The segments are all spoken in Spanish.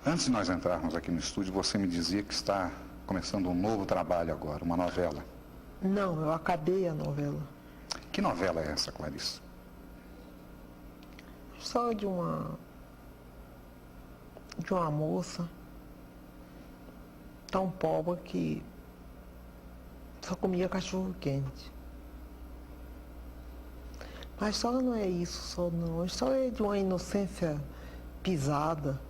Antes de nós entrarmos aqui no estúdio, você me dizia que está começando um novo trabalho agora, uma novela. Não, eu acabei a novela. Que novela é essa, Clarice? Só de uma moça tão pobre que só comia cachorro quente. Mas a história não é isso só não. A história é de uma inocência pisada,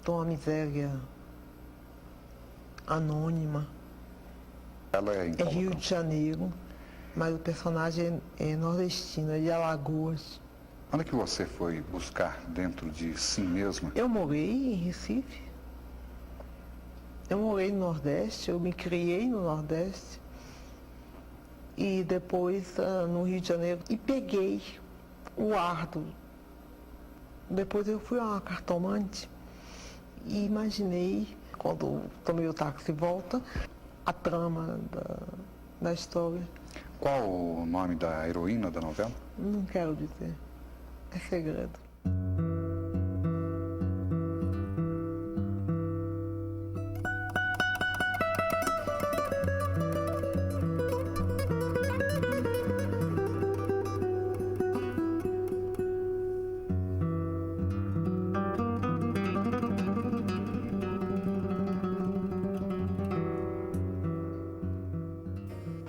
de uma miséria anônima. Ela é em É qual Rio local? de Janeiro, mas o personagem é nordestino, é de Alagoas. Onde é que você foi buscar dentro de si mesma? Eu morei em Recife. Eu morei no Nordeste, eu me criei no Nordeste. E depois no Rio de Janeiro. E peguei o ar do... Depois eu fui a uma cartomante e imaginei, quando tomei o táxi de volta, a trama da história. Qual o nome da heroína da novela? Não quero dizer. É segredo.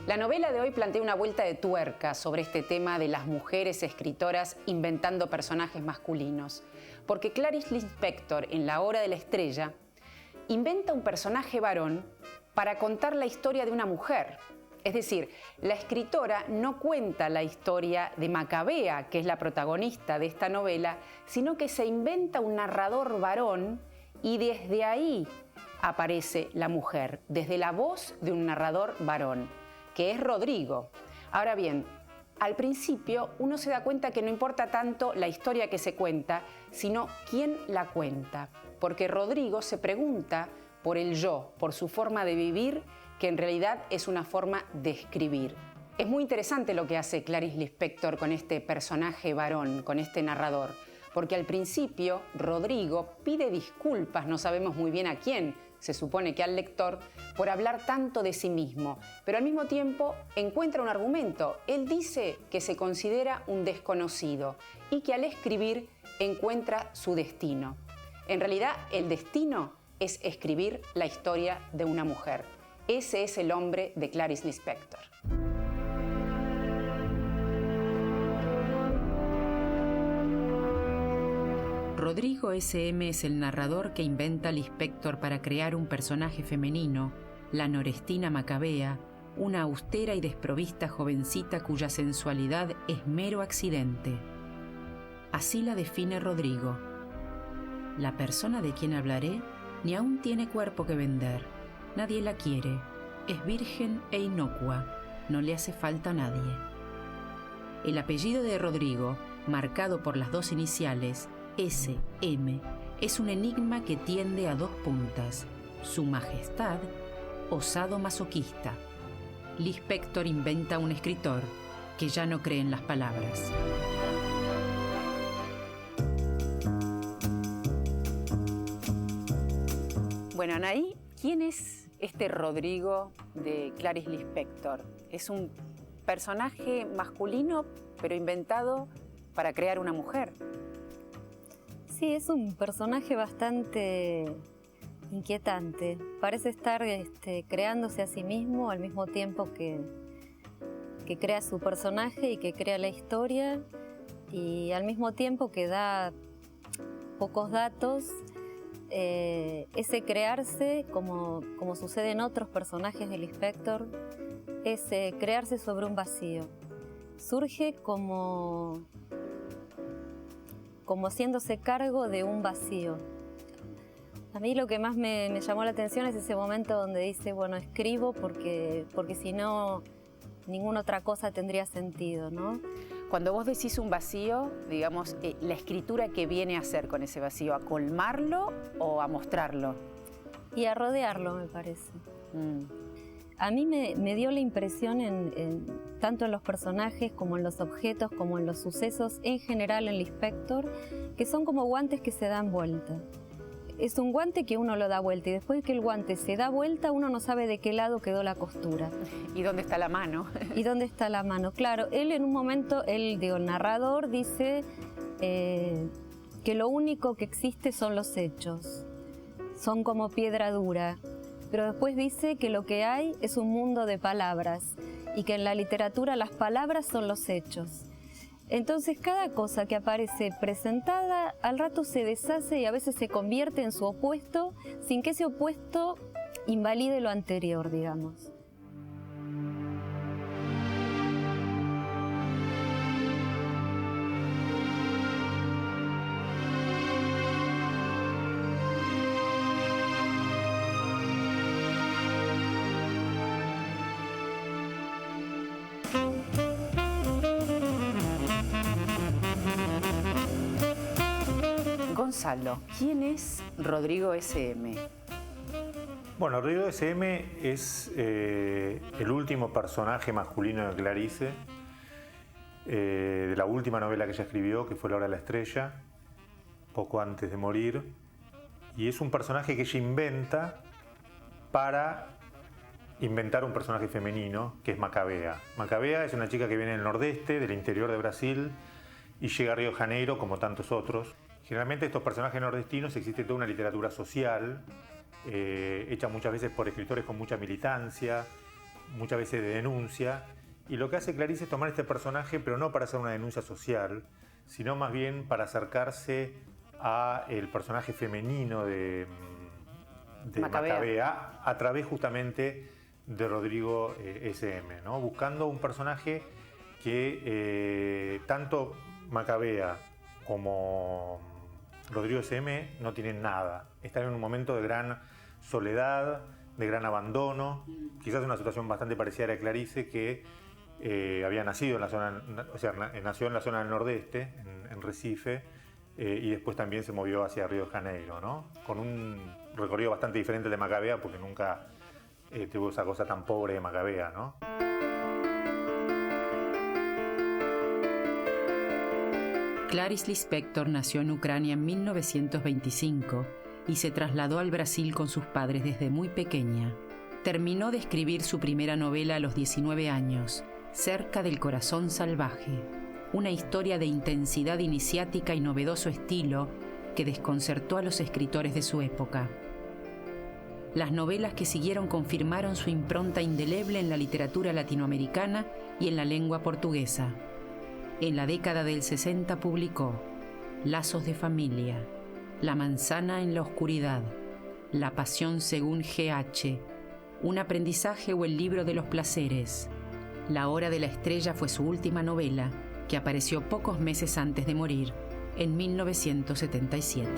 La novela de hoy plantea una vuelta de tuerca sobre este tema de las mujeres escritoras inventando personajes masculinos. Porque Clarice Lispector, en La Hora de la Estrella, inventa un personaje varón para contar la historia de una mujer. Es decir, la escritora no cuenta la historia de Macabea, que es la protagonista de esta novela, sino que se inventa un narrador varón y desde ahí aparece la mujer, desde la voz de un narrador varón, que es Rodrigo. Ahora bien, al principio uno se da cuenta que no importa tanto la historia que se cuenta, sino quién la cuenta, porque Rodrigo se pregunta por el yo, por su forma de vivir, que en realidad es una forma de escribir. Es muy interesante lo que hace Clarice Lispector con este personaje varón, con este narrador, porque al principio Rodrigo pide disculpas, no sabemos muy bien a quién, se supone que al lector, por hablar tanto de sí mismo, pero al mismo tiempo encuentra un argumento. Él dice que se considera un desconocido y que al escribir encuentra su destino. En realidad, el destino es escribir la historia de una mujer. Ese es el hombre de Clarice Lispector. Rodrigo S.M. es el narrador que inventa Lispector para crear un personaje femenino, la Norestina Macabea, una austera y desprovista jovencita cuya sensualidad es mero accidente. Así la define Rodrigo. La persona de quien hablaré ni aún tiene cuerpo que vender, nadie la quiere, es virgen e inocua, no le hace falta a nadie. El apellido de Rodrigo, marcado por las dos iniciales, S.M., es un enigma que tiende a dos puntas: su majestad o sadomasoquista. Lispector inventa un escritor que ya no cree en las palabras. Bueno, Anaí, ¿quién es este Rodrigo de Clarice Lispector? Es un personaje masculino, pero inventado para crear una mujer. Sí, es un personaje bastante inquietante. Parece estar creándose a sí mismo al mismo tiempo que crea su personaje y que crea la historia, y al mismo tiempo que da pocos datos. Ese crearse, como sucede en otros personajes de Lispector, es crearse sobre un vacío. Surge como haciéndose cargo de un vacío. A mí lo que más me llamó la atención es ese momento donde dice, bueno, escribo porque si no, ninguna otra cosa tendría sentido, ¿no? Cuando vos decís un vacío, digamos, la escritura, ¿qué viene a hacer con ese vacío? ¿A colmarlo o a mostrarlo? Y a rodearlo, me parece. a mí me dio la impresión tanto en los personajes como en los objetos, como en los sucesos en general en Lispector, que son como guantes que se dan vuelta. Es un guante que uno lo da vuelta y después de que el guante se da vuelta uno no sabe de qué lado quedó la costura. ¿Y dónde está la mano? ¿Y dónde está la mano? Claro, él en un momento, el narrador dice que lo único que existe son los hechos, son como piedra dura, pero después dice que lo que hay es un mundo de palabras y que en la literatura las palabras son los hechos. Entonces cada cosa que aparece presentada al rato se deshace y a veces se convierte en su opuesto sin que ese opuesto invalide lo anterior, digamos. Gonzalo, ¿quién es Rodrigo S.M.? Bueno, Rodrigo S.M. es el último personaje masculino de Clarice, de la última novela que ella escribió, que fue La hora de la estrella, poco antes de morir. Y es un personaje que ella inventa para inventar un personaje femenino, que es Macabea. Macabea es una chica que viene del nordeste, del interior de Brasil, y llega a Río de Janeiro, como tantos otros. Generalmente estos personajes nordestinos existe toda una literatura social, hecha muchas veces por escritores con mucha militancia, muchas veces de denuncia, y lo que hace Clarice es tomar este personaje, pero no para hacer una denuncia social, sino más bien para acercarse a el personaje femenino de Macabea a través justamente de Rodrigo S.M., ¿no? Buscando un personaje que tanto Macabea como Rodrigo S.M. no tienen nada. Están en un momento de gran soledad, de gran abandono, quizás una situación bastante parecida a la de Clarice, que había nacido en la zona, o sea, nació en la zona del nordeste, en Recife, y después también se movió hacia Río de Janeiro, ¿no? Con un recorrido bastante diferente de Macabea, porque nunca tuvo esa cosa tan pobre de Macabea, ¿no? Clarice Lispector nació en Ucrania en 1925 y se trasladó al Brasil con sus padres desde muy pequeña. Terminó de escribir su primera novela a los 19 años, Cerca del corazón salvaje, una historia de intensidad iniciática y novedoso estilo que desconcertó a los escritores de su época. Las novelas que siguieron confirmaron su impronta indeleble en la literatura latinoamericana y en la lengua portuguesa. En la década del 60 publicó Lazos de familia, La manzana en la oscuridad, La pasión según G.H., Un aprendizaje o El libro de los placeres. La hora de la estrella fue su última novela, que apareció pocos meses antes de morir, en 1977.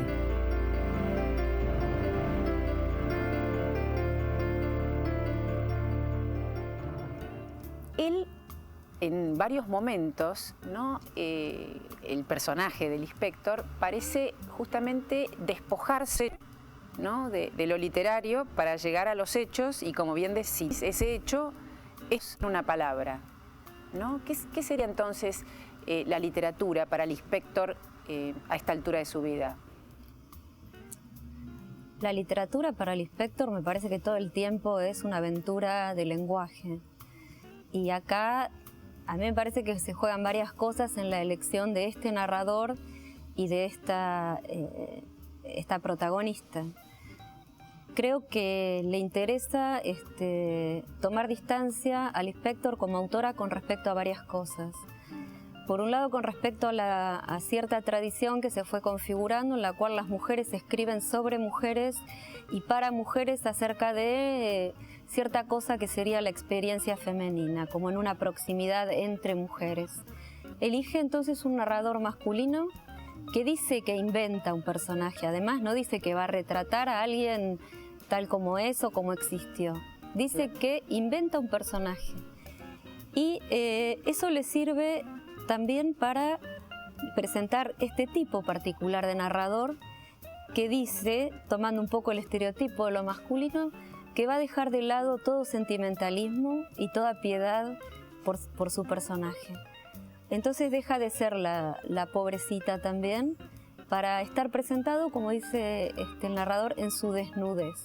Él, en varios momentos, ¿no? El personaje del Lispector parece justamente despojarse, ¿no? de lo literario para llegar a los hechos, y como bien decís, ese hecho es una palabra, ¿no? ¿Qué sería entonces la literatura para Lispector a esta altura de su vida? La literatura para Lispector me parece que todo el tiempo es una aventura de lenguaje. Y acá a mí me parece que se juegan varias cosas en la elección de este narrador y de esta protagonista. Creo que le interesa tomar distancia a Lispector como autora con respecto a varias cosas. Por un lado, con respecto a cierta tradición que se fue configurando, en la cual las mujeres escriben sobre mujeres y para mujeres acerca de cierta cosa que sería la experiencia femenina, como en una proximidad entre mujeres. Elige entonces un narrador masculino que dice que inventa un personaje, además no dice que va a retratar a alguien tal como es o como existió, dice que inventa un personaje. Y eso le sirve también para presentar este tipo particular de narrador que dice, tomando un poco el estereotipo de lo masculino, que va a dejar de lado todo sentimentalismo y toda piedad por su personaje. Entonces deja de ser la pobrecita también para estar presentado, como dice el narrador, en su desnudez.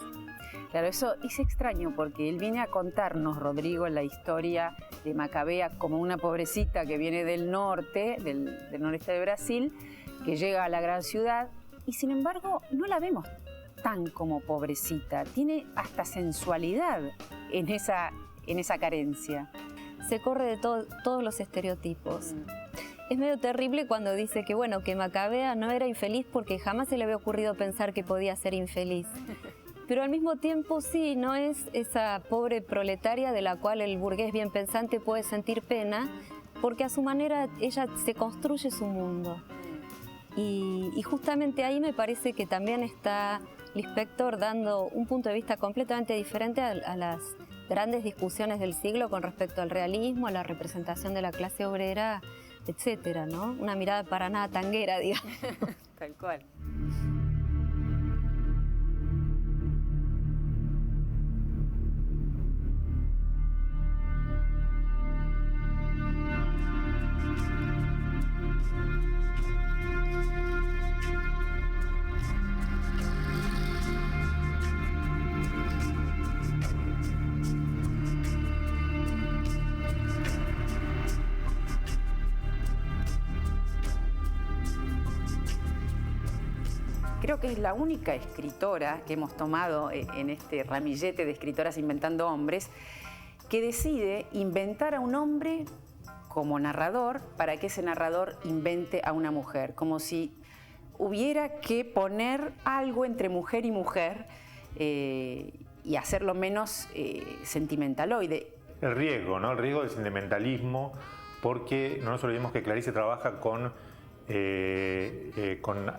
Claro, eso es extraño porque él viene a contarnos, Rodrigo, la historia de Macabea como una pobrecita que viene del norte, del noreste de Brasil, que llega a la gran ciudad y sin embargo no la vemos tan como pobrecita. Tiene hasta sensualidad en esa carencia. Se corre de todos los estereotipos. Es medio terrible cuando dice que, bueno, que Macabea no era infeliz porque jamás se le había ocurrido pensar que podía ser infeliz. Pero al mismo tiempo sí, no es esa pobre proletaria de la cual el burgués bien pensante puede sentir pena, porque a su manera ella se construye su mundo. Y justamente ahí me parece que también está Lispector dando un punto de vista completamente diferente a las grandes discusiones del siglo con respecto al realismo, a la representación de la clase obrera, etcétera, ¿no? Una mirada para nada tanguera, digamos. Tal cual. Creo que es la única escritora que hemos tomado en este ramillete de escritoras inventando hombres que decide inventar a un hombre como narrador para que ese narrador invente a una mujer, como si hubiera que poner algo entre mujer y mujer y hacerlo menos sentimentaloide. El riesgo, ¿no? El riesgo del sentimentalismo, porque no nos olvidemos que Clarice trabaja con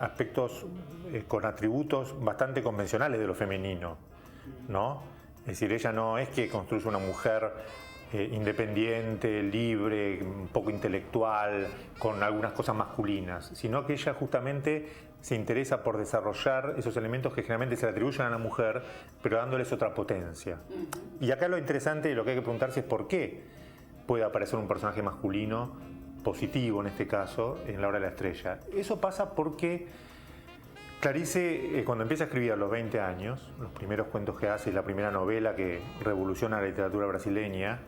aspectos, con atributos bastante convencionales de lo femenino, ¿no? Es decir, ella no es que construye una mujer independiente, libre, un poco intelectual, con algunas cosas masculinas, sino que ella justamente se interesa por desarrollar esos elementos que generalmente se le atribuyen a la mujer, pero dándoles otra potencia. Y acá lo interesante y lo que hay que preguntarse es por qué puede aparecer un personaje masculino positivo en este caso, en La Hora de la Estrella. Eso pasa porque Clarice, cuando empieza a escribir a los 20 años, los primeros cuentos que hace y la primera novela que revoluciona la literatura brasileña,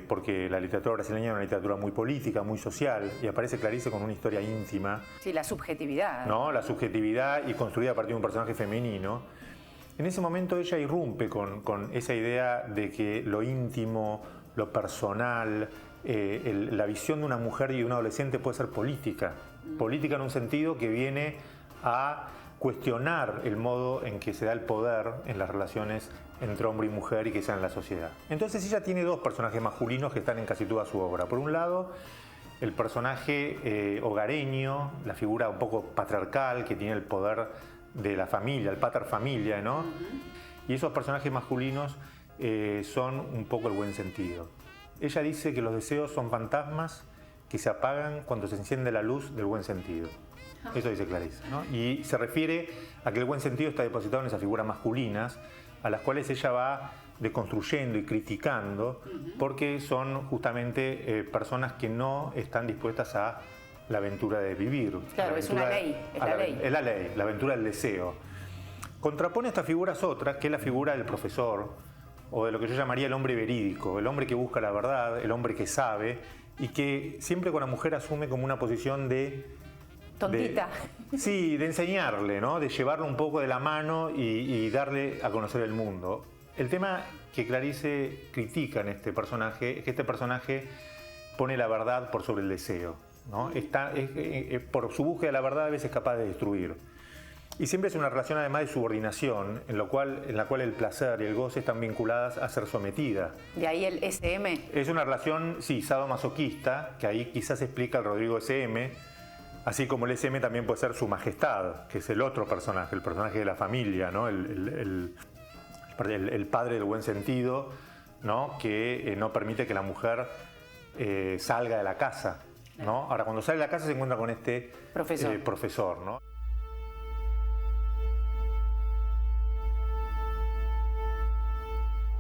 porque la literatura brasileña es una literatura muy política, muy social, y aparece Clarice con una historia íntima. Sí, la subjetividad. ¿No? La subjetividad y construida a partir de un personaje femenino. En ese momento ella irrumpe con esa idea de que lo íntimo, lo personal, la visión de una mujer y de un adolescente puede ser política. Política en un sentido que viene a cuestionar el modo en que se da el poder en las relaciones entre hombre y mujer y que sea en la sociedad. Entonces ella tiene dos personajes masculinos que están en casi toda su obra. Por un lado, el personaje hogareño, la figura un poco patriarcal que tiene el poder de la familia, el pater familia, ¿no? Y esos personajes masculinos son un poco el buen sentido. Ella dice que los deseos son fantasmas que se apagan cuando se enciende la luz del buen sentido. Eso dice Clarice, ¿no? Y se refiere a que el buen sentido está depositado en esas figuras masculinas a las cuales ella va deconstruyendo y criticando porque son justamente personas que no están dispuestas a la aventura de vivir. Claro, es una ley, es la ley. Es la ley, la aventura del deseo. Contrapone estas figuras otras, que es la figura del profesor, o de lo que yo llamaría el hombre verídico, el hombre que busca la verdad, el hombre que sabe, y que siempre con la mujer asume como una posición de... Tontita. Sí, de enseñarle, ¿no? De llevarlo un poco de la mano y darle a conocer el mundo. El tema que Clarice critica en este personaje es que este personaje pone la verdad por sobre el deseo, ¿no? Por su búsqueda de la verdad a veces es capaz de destruir. Y siempre es una relación además de subordinación, en la cual el placer y el goce están vinculadas a ser sometida. De ahí el SM. Es una relación, sí, sadomasoquista, que ahí quizás explica el Rodrigo SM, así como el SM también puede ser su majestad, que es el otro personaje, el personaje de la familia, ¿no? El padre del buen sentido, ¿no? Que no permite que la mujer salga de la casa, ¿no? Ahora, cuando sale de la casa se encuentra con este profesor, ¿no?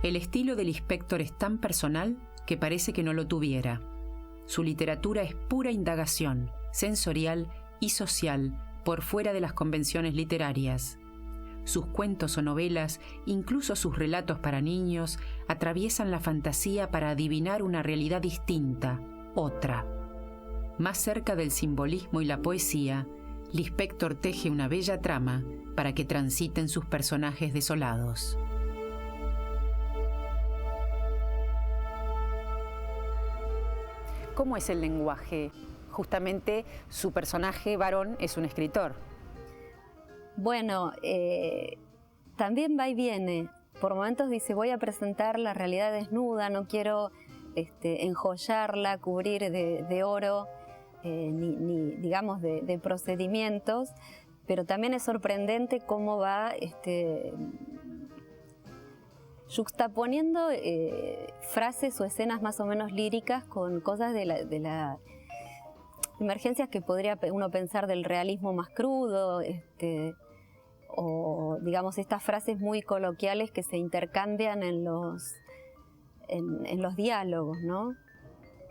El estilo del Lispector es tan personal que parece que no lo tuviera. Su literatura es pura indagación, sensorial y social, por fuera de las convenciones literarias. Sus cuentos o novelas, incluso sus relatos para niños, atraviesan la fantasía para adivinar una realidad distinta, otra. Más cerca del simbolismo y la poesía, Lispector teje una bella trama para que transiten sus personajes desolados. ¿Cómo es el lenguaje? Justamente su personaje varón es un escritor. Bueno, también va y viene. Por momentos dice, voy a presentar la realidad desnuda, no quiero enjollarla, cubrir de oro, ni digamos de procedimientos, pero también es sorprendente cómo va yuxtaponiendo frases o escenas más o menos líricas con cosas de la emergencias que podría uno pensar del realismo más crudo, o digamos estas frases muy coloquiales que se intercambian en los diálogos, ¿no?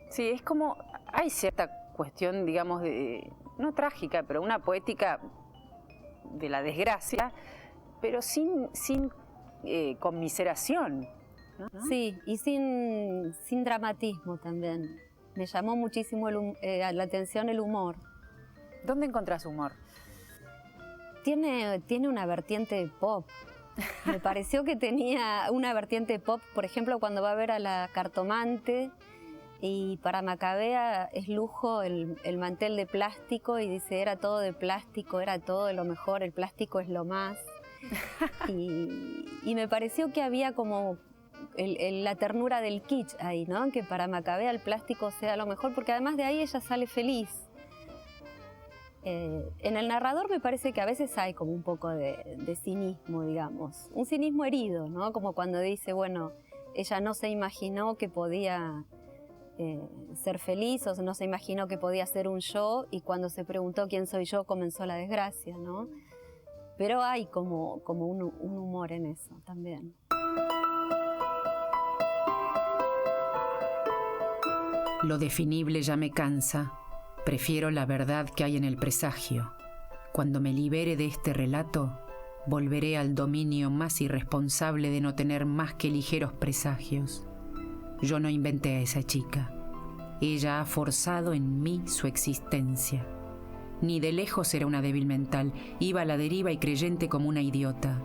Sí, es como, hay cierta cuestión, digamos, no trágica, pero una poética de la desgracia, pero sin conmiseración, ¿no? Sí, y sin dramatismo también. Me llamó muchísimo la atención el humor. ¿Dónde encontrás humor? Tiene una vertiente pop. Me pareció que tenía una vertiente pop, por ejemplo, cuando va a ver a la cartomante y para Macabea es lujo el mantel de plástico y dice, era todo de plástico, era todo de lo mejor, el plástico es lo más. Y me pareció que había como la ternura del kitsch ahí, ¿no? Que para Macabea el plástico sea lo mejor, porque además de ahí ella sale feliz. En el narrador me parece que a veces hay como un poco de cinismo, digamos. Un cinismo herido, ¿no? Como cuando dice, bueno, ella no se imaginó que podía ser feliz o no se imaginó que podía ser un yo y cuando se preguntó quién soy yo comenzó la desgracia, ¿no? Pero hay como un humor en eso también. Lo definible ya me cansa. Prefiero la verdad que hay en el presagio. Cuando me libere de este relato, volveré al dominio más irresponsable de no tener más que ligeros presagios. Yo no inventé a esa chica. Ella ha forzado en mí su existencia. Ni de lejos era una débil mental. Iba a la deriva y creyente como una idiota.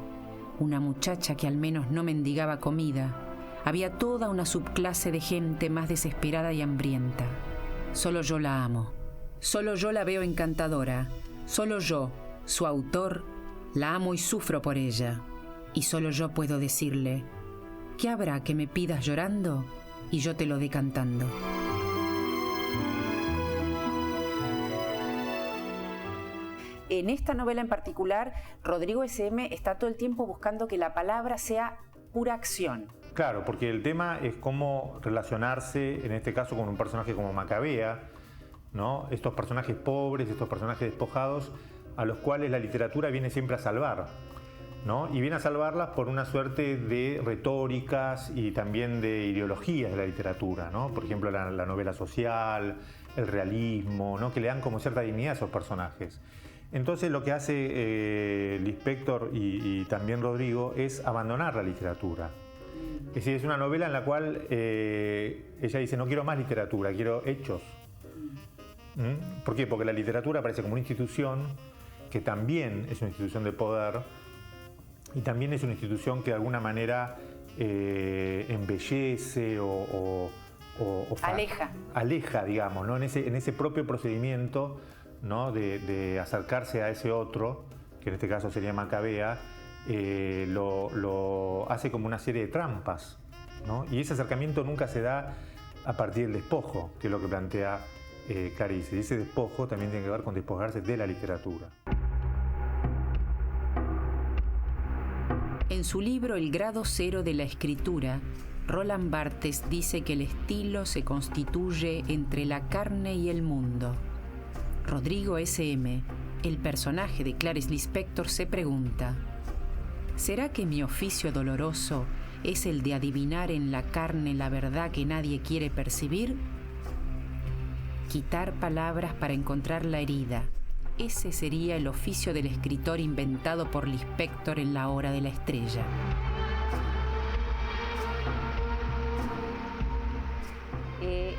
Una muchacha que al menos no mendigaba comida. Había toda una subclase de gente más desesperada y hambrienta. Solo yo la amo. Solo yo la veo encantadora. Solo yo, su autor, la amo y sufro por ella. Y solo yo puedo decirle, ¿qué habrá que me pidas llorando y yo te lo dé cantando? En esta novela en particular, Rodrigo S.M. está todo el tiempo buscando que la palabra sea pura acción. Claro, porque el tema es cómo relacionarse, en este caso, con un personaje como Macabea, ¿no? Estos personajes pobres, estos personajes despojados, a los cuales la literatura viene siempre a salvar, ¿no? Y viene a salvarlas por una suerte de retóricas y también de ideologías de la literatura, ¿no? Por ejemplo, la novela social, el realismo, ¿no? Que le dan como cierta dignidad a esos personajes. Entonces lo que hace Lispector y también Rodrigo es abandonar la literatura. Es decir, es una novela en la cual ella dice, no quiero más literatura, quiero hechos. ¿Por qué? Porque la literatura aparece como una institución que también es una institución de poder y también es una institución que de alguna manera embellece o aleja, digamos, ¿no? En ese propio procedimiento, ¿no? de acercarse a ese otro, que en este caso sería Macabea, lo hace como una serie de trampas, ¿no? Y ese acercamiento nunca se da a partir del despojo, que es lo que plantea Clarice. Y ese despojo también tiene que ver con despojarse de la literatura. En su libro El grado cero de la escritura, Roland Barthes dice que el estilo se constituye entre la carne y el mundo. Rodrigo S.M., el personaje de Clarice Lispector, se pregunta: ¿será que mi oficio doloroso es el de adivinar en la carne la verdad que nadie quiere percibir? Quitar palabras para encontrar la herida. Ese sería el oficio del escritor inventado por Lispector en La hora de la estrella.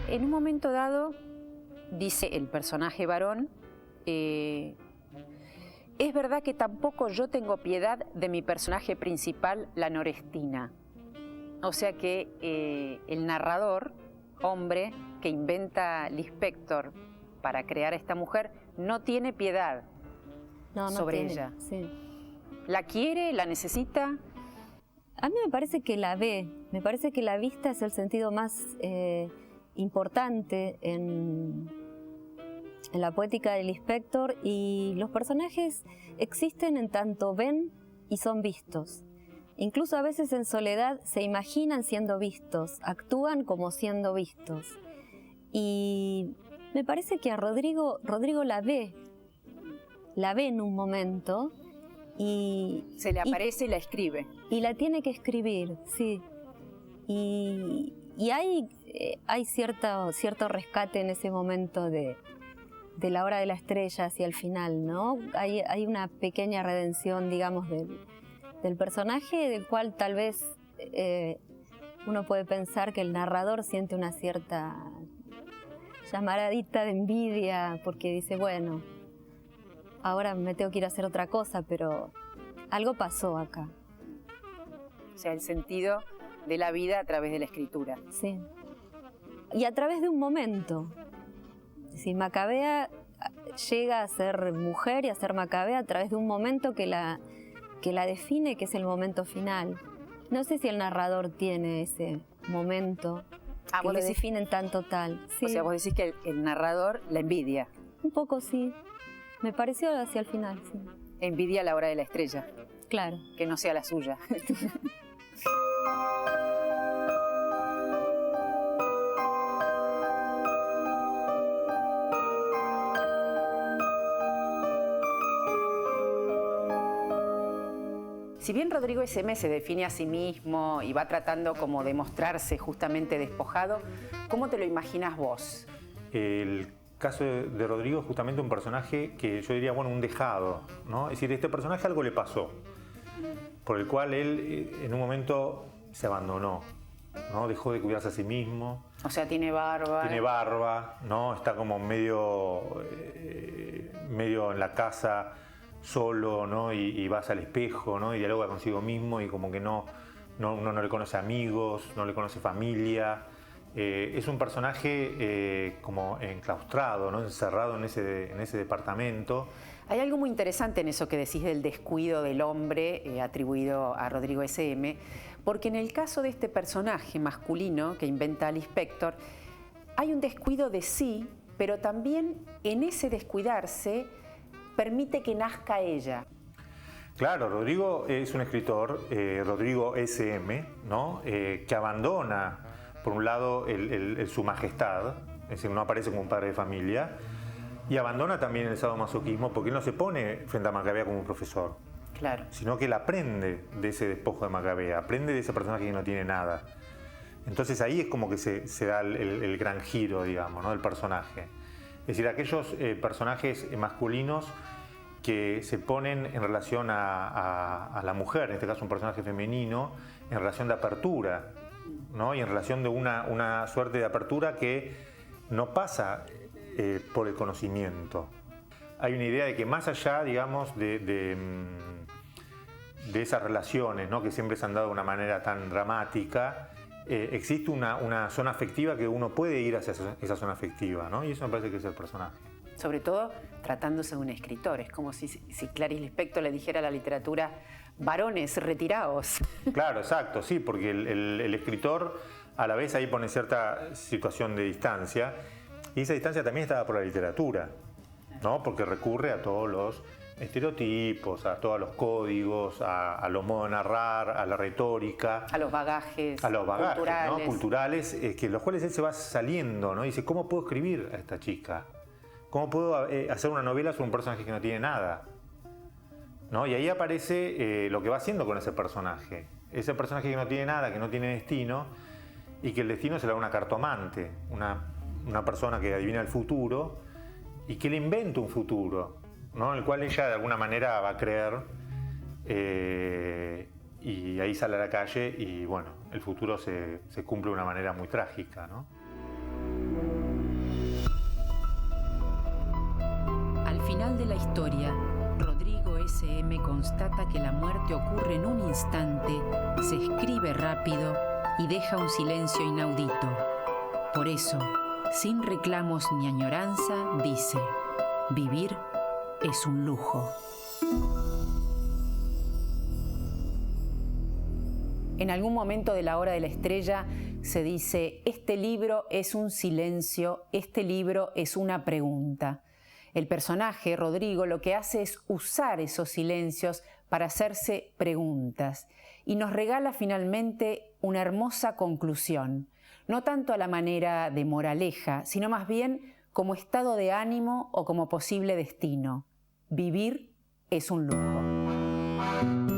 En un momento dado, dice el personaje varón, es verdad que tampoco yo tengo piedad de mi personaje principal, la Norestina. O sea que el narrador, hombre, que inventa Lispector para crear a esta mujer, no tiene piedad sobre ella. Sí. ¿La quiere? ¿La necesita? A mí me parece que la ve, me parece que la vista es el sentido más importante en la poética del Lispector, y los personajes existen en tanto ven y son vistos. Incluso a veces en soledad se imaginan siendo vistos, actúan como siendo vistos. Y me parece que a Rodrigo la ve en un momento y... Se le aparece y la escribe. Y la tiene que escribir, sí. Y hay cierto rescate en ese momento de La hora de la estrella hacia el final, ¿no? Hay una pequeña redención, digamos, del personaje, del cual tal vez uno puede pensar que el narrador siente una cierta llamaradita de envidia, porque dice, bueno, ahora me tengo que ir a hacer otra cosa, pero algo pasó acá. O sea, el sentido de la vida a través de la escritura. Sí. Y a través de un momento. Es decir, Macabea llega a ser mujer y a ser Macabea a través de un momento que la define, que es el momento final. No sé si el narrador tiene ese momento que lo define en tanto tal. Sí. O sea, vos decís que el narrador la envidia. Un poco sí. Me pareció hacia el final, sí. Envidia La hora de la estrella. Claro. Que no sea la suya. Si bien Rodrigo S.M. se define a sí mismo y va tratando como de mostrarse justamente despojado, ¿cómo te lo imaginas vos? El caso de Rodrigo es justamente un personaje que yo diría, bueno, un dejado, ¿no? Es decir, este personaje algo le pasó, por el cual él en un momento se abandonó, ¿no? Dejó de cuidarse a sí mismo. O sea, tiene barba. Tiene barba, ¿no? Está como medio en la casa, solo, ¿no? Y vas al espejo, ¿no? Y dialoga consigo mismo y como que uno no le conoce amigos, no le conoce familia. Es un personaje como enclaustrado, ¿no? Encerrado en ese departamento. Hay algo muy interesante en eso que decís del descuido del hombre atribuido a Rodrigo S.M., porque en el caso de este personaje masculino que inventa Lispector, hay un descuido de sí, pero también en ese descuidarse permite que nazca ella. Claro, Rodrigo es un escritor, Rodrigo S.M., ¿no? Que abandona, por un lado, su majestad, es decir, no aparece como un padre de familia, y abandona también el sadomasoquismo porque él no se pone frente a Macabea como un profesor, claro, sino que él aprende de ese despojo de Macabea, aprende de ese personaje que no tiene nada. Entonces ahí es como que se da el gran giro, digamos, ¿no? Del personaje. Es decir, aquellos personajes masculinos que se ponen en relación a la mujer, en este caso un personaje femenino, en relación de apertura, ¿no? Y en relación de una suerte de apertura que no pasa por el conocimiento. Hay una idea de que más allá, digamos, de esas relaciones, ¿no? Que siempre se han dado de una manera tan dramática, existe una zona afectiva que uno puede ir hacia esa zona afectiva, ¿no? Y eso me parece que es el personaje. Sobre todo tratándose de un escritor. Es como si Clarice Lispector le dijera a la literatura: varones, retiraos. Claro, exacto, sí, porque el escritor a la vez ahí pone cierta situación de distancia, y esa distancia también está por la literatura, ¿no? Porque recurre a todos los estereotipos, a todos los códigos, a los modos de narrar, a la retórica. A los bagajes, culturales, ¿no? Culturales, que los cuales él se va saliendo, ¿no? Y dice, ¿cómo puedo escribir a esta chica? ¿Cómo puedo hacer una novela sobre un personaje que no tiene nada? ¿No? Y ahí aparece lo que va haciendo con ese personaje. ese personaje que no tiene nada, que no tiene destino, y que el destino se lo da una cartomante, una persona que adivina el futuro y que le inventa un futuro, ¿no? En el cual ella de alguna manera va a creer, y ahí sale a la calle y bueno, el futuro se cumple de una manera muy trágica, ¿no? Al final de la historia, Rodrigo S.M. constata que la muerte ocurre en un instante, se escribe rápido y deja un silencio inaudito. Por eso, sin reclamos ni añoranza, dice: vivir es un lujo. En algún momento de La Hora de la Estrella se dice: este libro es un silencio, este libro es una pregunta. El personaje, Rodrigo, lo que hace es usar esos silencios para hacerse preguntas y nos regala finalmente una hermosa conclusión, no tanto a la manera de moraleja, sino más bien como estado de ánimo o como posible destino. Vivir es un lujo.